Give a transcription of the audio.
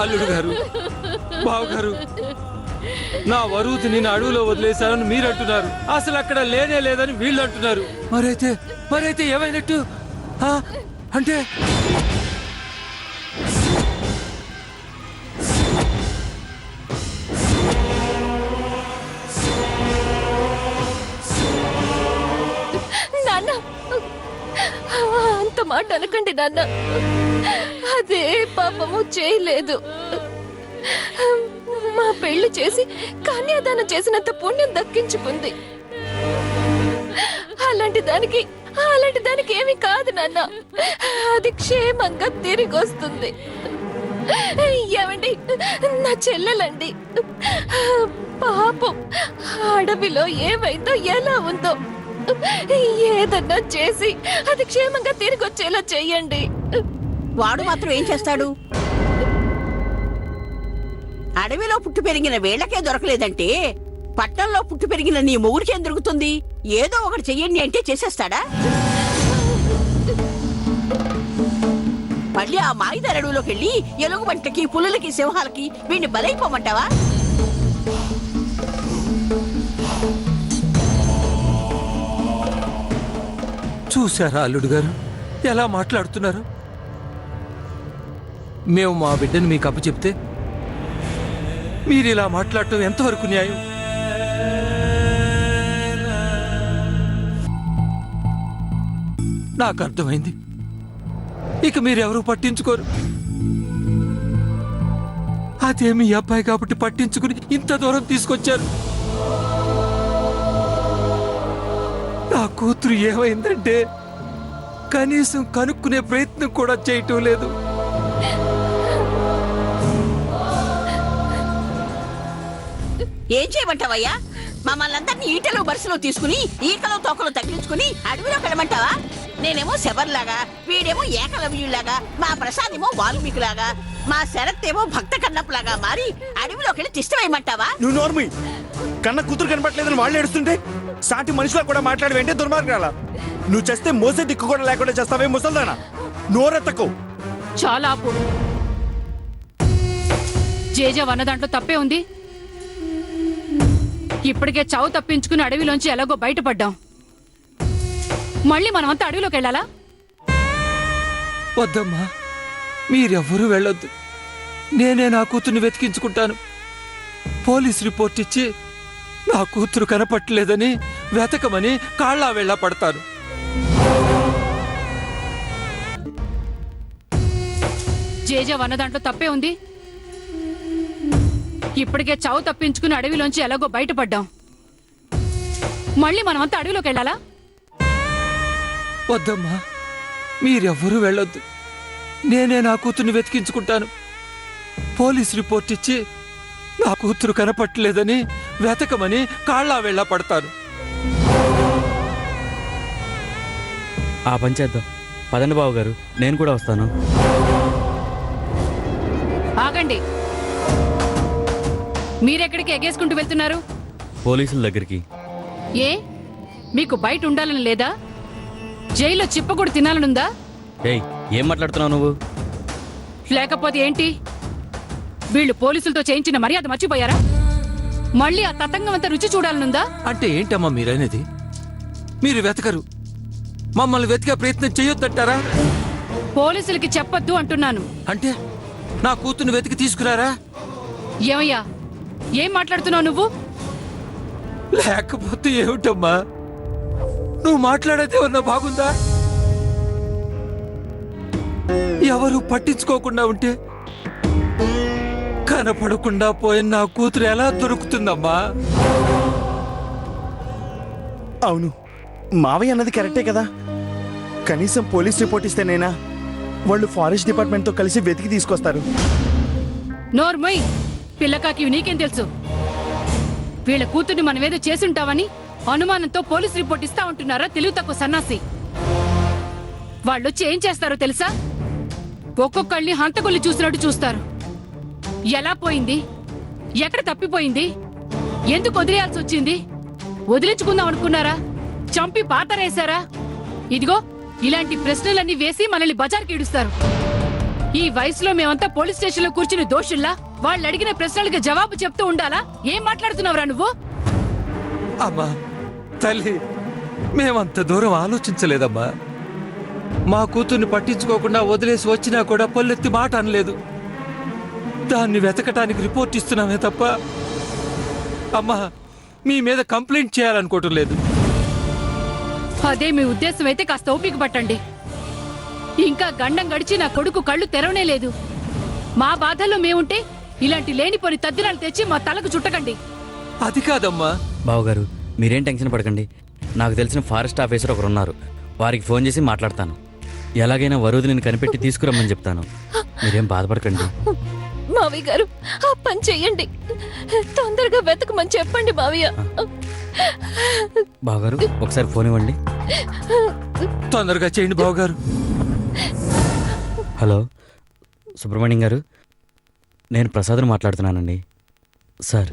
అల్లుడు గారు, బావగారు, నా వరువుతి నేను అడవిలో వదిలేశానని మీరు అంటున్నారు. అసలు అక్కడ లేనే లేదని వీళ్ళు అంటున్నారు. మరైతే ఏమైనట్టు? అంటే నాన్న, అంత మాట అనకండి నాన్న. అదే పాపము చేయలేదు. మా పెళ్లి చేసి కన్యాదానం చేసినంత పుణ్యం దక్కించుకుంది. అలాంటి దానికి ఏమీ కాదు నాన్న. అది క్షేమంగా తిరిగి వస్తుంది. ఏమండి, నా చెల్లెలండి, పాపం అడవిలో ఏమైందో ఎలా ఉందో ఏదన్నా చేసి అది క్షేమంగా తిరిగి వచ్చేలా చెయ్యండి. వాడు మాత్రం ఏం చేస్తాడు? అడవిలో పుట్టి పెరిగిన వీళ్ళకే దొరకలేదంటే పట్టణంలో పుట్టి పెరిగిన నీ మొగుడికేం దొరుకుతుంది? ఏదో ఒకటి చెయ్యండి అంటే చేసేస్తాడా? మళ్ళీ ఆ మాయిదారి అడవిలోకి వెళ్ళి ఎలుగుబంట్లకి, పులులకి, సింహాలకి వీడిని బలైపోమంటావా? చూశారా అల్లుడు గారు ఎలా మాట్లాడుతున్నారు? మేము మా బిడ్డను మీకు అప్పచెప్తే మీరు ఇలా మాట్లాడటం ఎంతవరకు న్యాయం? నాకు అర్థమైంది. ఇక మీరెవరూ పట్టించుకోరు. అదే మీ అబ్బాయి కాబట్టి పట్టించుకుని ఇంత దూరం తీసుకొచ్చారు. నా కూతురు ఏమైందంటే కనీసం కనుక్కునే ప్రయత్నం కూడా చేయటం లేదు. ఏం చేయమంటావయ్యా? మమ్మల్ని అందరినీ ఈటలో బరుసలో తీసుకుని ఈకలో తోకలో తగిలించుకుని అడవిలోకి వెళ్ళమంటావా? నేనేమో శబర్లాగా, వీడేమో ఏకలవ్యులాగా, మా ప్రసాద్ ఏమో వాల్మీకిలాగా, మా శరత్ ఏమో భక్త కన్నప్పలాగా మారి అడవిలోకి వెళ్ళి తిష్టవేయమంటావా? నువ్వు నోర్మి. కన్న కూతురు కనపట్లేదని వాళ్ళు ఏడుస్తుంటే సాటి మనుషులా కూడా మాట్లాడి వెంటే దుర్మార్గాల. నువ్వు చేస్తే మోసే దిక్కు కూడా లేకుండా చేస్తావే ముసల్దానా. నోరెత్తకు. చాలా ఆపు. జేజవ్ అన్న దాంట్లో తప్పే ఉంది. ఇప్పటికే చావు తప్పించుకుని అడవిలోంచి ఎలాగో బయటపడ్డాం. మళ్ళీ మనమంతా అడవిలోకి వెళ్ళాలా? వద్దమ్మా, మీరెవ్వరూ వెళ్ళొద్దు. నేనే నా కూతుర్ని వెతికించుకుంటాను. పోలీస్ రిపోర్ట్ ఇచ్చి నా కూతురు కనపట్టలేదని వెతకమని కాళ్ళ వెళ్ళ పడతాను. జేజవ్ అన్న దాంట్లో తప్పే ఉంది. ఇప్పటికే చావు తప్పించుకుని అడవిలోంచి ఎలాగో బయటపడ్డాం. మళ్ళీ మనమంతా అడవిలోకి వెళ్ళాలా? వద్దమ్మా, మీరెవ్వరూ వెళ్ళొద్దు. నేనే నా కూతుర్ని వెతికించుకుంటాను. పోలీస్ రిపోర్ట్ ఇచ్చి నా కూతురు కనపట్టలేదని వెతకమని కాళ్ళ వెళ్ళ పడతాను. ఆ పని చేద్దాం. పదండి బాబు గారు, నేను కూడా వస్తాను. ఆగండి. మీరెక్కడికి ఎగేసుకుంటూ వెళ్తున్నారు? పోలీసుల దగ్గరికి. ఏ, మీకు బయట ఉండాలని లేదా? జైల్లో చిప్పకూడు తినాలనుందా? ఏయ్, ఏం మాట్లాడుతున్నావు నువ్వు? లేకపోతే ఏంటి? వీళ్ళు పోలీసులతో చేయించిన మర్యాద మర్చిపోయారా? మళ్ళీ ఆ తతంగం అంతా రుచి చూడాలనుందా? అంటే ఏంటమ్మా మీరనేది? మీరు వెతకరు, మమ్మల్ని వెతికే ప్రయత్నం చేయొద్దంటారా? పోలీసులకి చెప్పొద్దు అంటున్నాను. అంటే నా కూతుర్ని వెతికి తీసుకురారా? ఏమయ్యా, ఏం మాట్లాడుతున్నావు నువ్వు? లేకపోతే ఏమిటమ్మా, నువ్వు మాట్లాడేది ఏమన్నా బాగుందా? ఎవరు పట్టించుకోకుండా ఉంటే కనపడకుండా పోయిన నా కూతురు ఎలా దొరుకుతుందమ్మా? అవును, మావయ్య అన్నది కరెక్టే కదా. కనీసం పోలీస్ రిపోర్ట్ ఇస్తేనేనా వాళ్ళు ఫారెస్ట్ డిపార్ట్మెంట్తో కలిసి వెతికి తీసుకొస్తారు. నోర్మోయ్, పిల్లకాకి నీకేం తెలుసు? వీళ్ళ కూతుర్ని మనమేదో చేసుంటావని అనుమానంతో పోలీస్ రిపోర్ట్ ఇస్తా ఉంటున్నారా తెలివి తక్కువ సన్నాసి? వాళ్ళొచ్చి ఏం చేస్తారో తెలుసా? ఒక్కొక్కళ్ళని హంతకుల్ని చూసినట్టు చూస్తారు. ఎలా పోయింది, ఎక్కడ తప్పిపోయింది, ఎందుకు వదిలేయాల్సి వచ్చింది? వదిలించుకుందాం అనుకున్నారా? చంపి పాతరేశారా? ఇదిగో ఇలాంటి ప్రశ్నలన్నీ వేసి మనల్ని బజార్కి ఈడుస్తారు. ఈ వయసులో మేమంతా పోలీస్ స్టేషన్ లో కూర్చుని దోషుల్లా వాళ్ళు అడిగిన ప్రశ్నలకి జవాబు చెప్తూ ఉండాలా? ఏం మాట్లాడుతున్నావురా నువ్వు? అమ్మా తల్లి, మేమంత దూరం ఆలోచించలేదమ్మా. మా కూతుర్ని పట్టించుకోకుండా వదిలేసి వచ్చినా కూడా పల్లెత్తి మాట అనలేదు. దాన్ని వెతకటానికి రిపోర్ట్ ఇస్తున్నామే తప్ప అమ్మా మీ మీద కంప్లైంట్ చేయాలనుకోవటం లేదు. అదే మీ ఉద్దేశం అయితే కాస్త ఓపిక పట్టండి. ఇంకా గండం గడిచి నా కొడుకు కళ్ళు తెరవనే లేదు. మా బాధల్లో మేముంటే ఇలాంటి లేనిపోని తద్దినాలు తెచ్చి మా తలకు చుట్టకండి. అది కాదమ్మా. బావగారు మీరేం టెన్షన్ పడకండి. నాకు తెలిసిన ఫారెస్ట్ ఆఫీసర్ ఒకరు ఉన్నారు. వారికి ఫోన్ చేసి మాట్లాడతాను. ఎలాగైనా వరుదిని కనిపెట్టి తీసుకురమ్మని చెప్తాను. మీరేం బాధపడకండి. మావయ్య గారు ఆ పని చెయ్యండి. తొందరగా వెతకమని చెప్పండి మావయ్య. బావగారు ఒకసారి ఫోన్ ఇవ్వండి. తొందరగా చేయండి బావగారు. హలో సుబ్రహ్మణ్యం గారు, నేను ప్రసాద్ని మాట్లాడుతున్నానండి. సార్